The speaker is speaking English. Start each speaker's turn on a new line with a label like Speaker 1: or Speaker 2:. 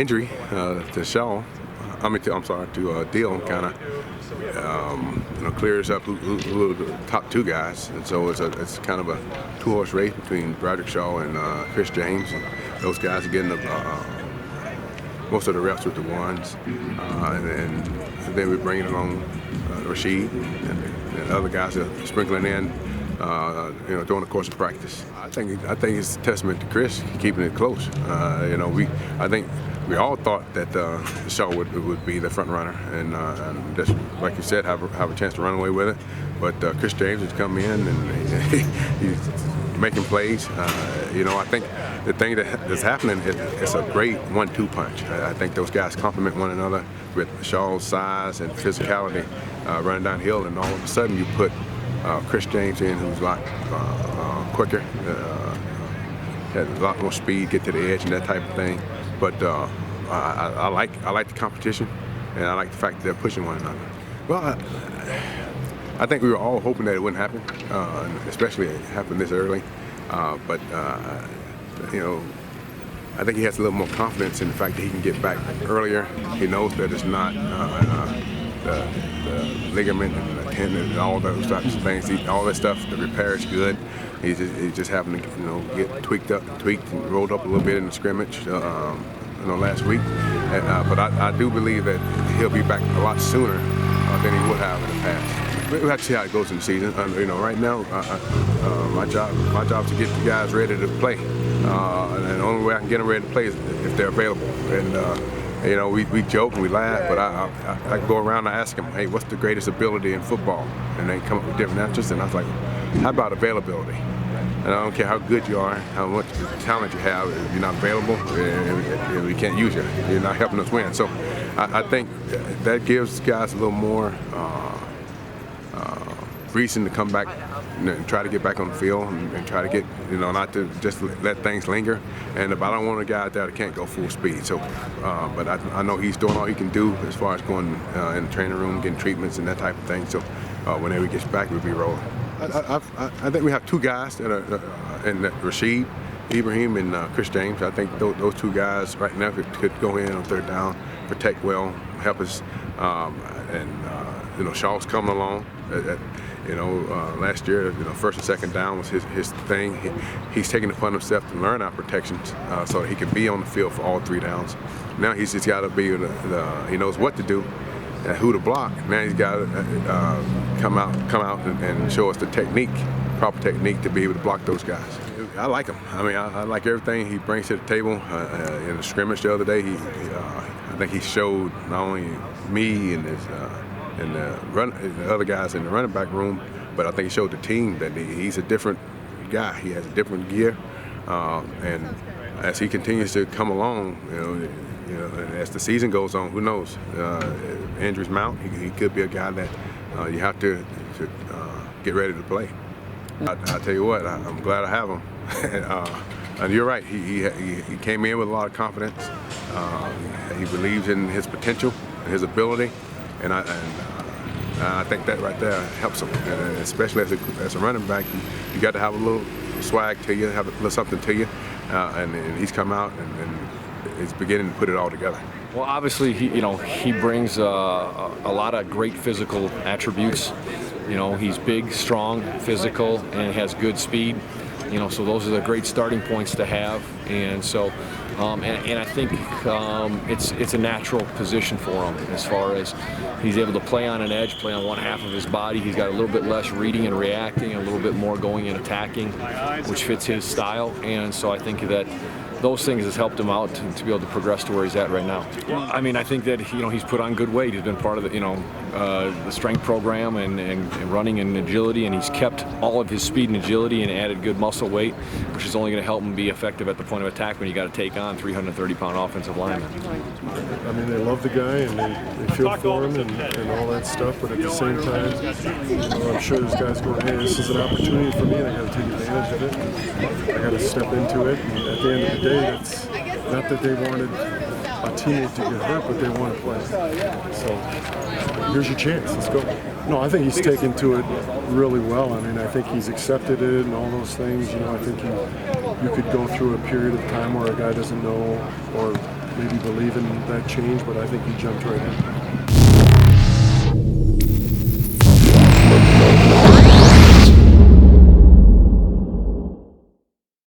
Speaker 1: injury to Shaw. I'm sorry, to Deal, kind of clears up who are the top two guys, and so it's kind of a two-horse race between Broderick Shaw and Chris James. And those guys are getting most of the reps with the ones, and then we're bringing along Rashid and other guys are sprinkling in, during the course of practice. I think it's a testament to Chris keeping it close. I think we all thought that Shaw would be the front runner, and just like you said, have a chance to run away with it. But Chris James has come in and he's making plays. I think the thing that's happening is a great 1-2 punch. I think those guys complement one another with Shaw's size and physicality running downhill, and all of a sudden you put Chris James in, who's a lot quicker, has a lot more speed, get to the edge and that type of thing. But I like the competition, and I like the fact that they're pushing one another. Well, I think we were all hoping that it wouldn't happen, especially it happened this early. But I think he has a little more confidence in the fact that he can get back earlier. He knows that it's not the ligament and the tendon and all those types of things. All that stuff, the repair is good. He's just having to get tweaked and rolled up a little bit in the scrimmage last week. But I do believe that he'll be back a lot sooner than he would have in the past. We'll have to see how it goes in the season. Right now, my job is to get the guys ready to play. And the only way I can get them ready to play is if they're available. And we joke and we laugh, but I go around and ask them, hey, what's the greatest ability in football? And they come up with different answers, and I was like, how about availability? And I don't care how good you are, how much talent you have, if you're not available, we can't use you. You're not helping us win. So I think that gives guys a little more reason to come back and try to get back on the field and try to get, not to just let things linger. And if I don't want a guy out there that can't go full speed. So, but I know he's doing all he can do as far as going in the training room, getting treatments and that type of thing. So whenever he gets back, we'll be rolling. I think we have two guys that are in Rashid, Ibrahim, and Chris James. I think those two guys right now could go in on third down, protect well, help us. Shaw's coming along. Last year, first and second down was his thing. He's taking it upon himself to learn our protections so he can be on the field for all 3 downs. Now he's just got to be he knows what to do and who to block. Now he's got to come out and show us the proper technique to be able to block those guys. I like him. I like everything he brings to the table. In the scrimmage the other day, I think he showed not only me and the other guys in the running back room, but I think he showed the team that he's a different guy. He has a different gear, and as he continues to come along, as the season goes on, who knows? Injuries mount. He could be a guy that you have to get ready to play. I tell you what, I'm glad I have him. And you're right. He came in with a lot of confidence. He believes in his potential and his ability, and I think that right there helps him. And especially as a running back, you got to have a little swag to you, have a little something to you. And he's come out and is beginning to put it all together.
Speaker 2: Well, obviously, he brings a lot of great physical attributes. He's big, strong, physical, and has good speed. So those are the great starting points to have. And so, and I think it's a natural position for him as far as he's able to play on an edge, play on one half of his body. He's got a little bit less reading and reacting, and a little bit more going and attacking, which fits his style. And so I think that those things has helped him out to be able to progress to where he's at right now. I think that he's put on good weight. He's been part of the strength program and running and agility, and he's kept all of his speed and agility and added good muscle weight, which is only going to help him be effective at the point of attack when you got to take on 330-pound offensive linemen.
Speaker 3: They love the guy and they feel for him and all that stuff, but at the same time, I'm sure there's guys going, hey, this is an opportunity for me and I got to take advantage of it. I got to step into it. And at the end of the day, it's not that they wanted a teammate to get hurt, but they want to play. So here's your chance. Let's go. No, I think he's taken to it really well. I think he's accepted it and all those things. I think you could go through a period of time where a guy doesn't know or maybe believe in that change, but I think he jumped right in.